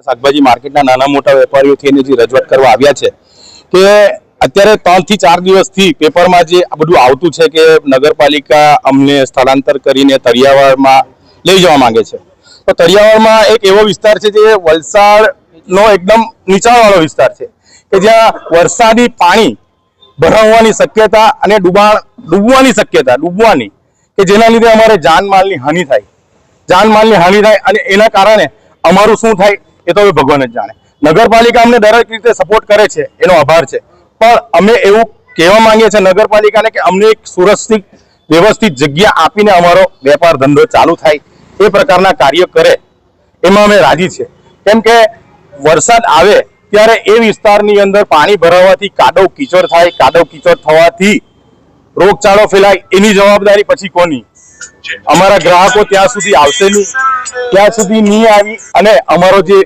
શાકભાજી માર્કેટના નાના મોટા વેપારીઓથી જે રજૂઆત કરવા આવ્યા છે કે અત્યારે 3 થી 4 દિવસથી પેપરમાં જે આ બધું આવતું છે કે નગરપાલિકા અમને સ્થળાંતર કરીને તળિયાવાડમાં લઈ જવા માંગે છે। તો તળિયાવાડમાં એક એવો વિસ્તાર છે જે વલસાડનો એકદમ નીચાણવાળો વિસ્તાર છે કે જ્યાં વરસાદી પાણી ભરાવાની શક્યતા અને ડૂબવાની કે જેના લીધે અમારે જાનમાલની હાનિ થાય અને એના કારણે અમારું શું થાય એ તો હવે ભગવાન જ જાણે। નગરપાલિકા અમને દરેક રીતે સપોર્ટ કરે છે, એનો આભાર છે, પણ અમે એવું કહેવા માંગીએ છીએ નગરપાલિકાને કે અમને એક સુરક્ષિત વ્યવસ્થિત જગ્યા આપીને અમારો વેપાર ધંધો ચાલુ થાય એ પ્રકારના કાર્ય કરે એમાં અમે રાજી છે। કેમ કે વરસાદ આવે ત્યારે એ વિસ્તારની અંદર પાણી ભરાવાથી કાદવ કીચડ થવાથી રોગચાળો ફેલાય એની જવાબદારી પછી કોની? અમારા ગ્રાહકો ત્યાં સુધી આવશે નહીં, ત્યાં સુધી નહીં આવી અને અમારો જે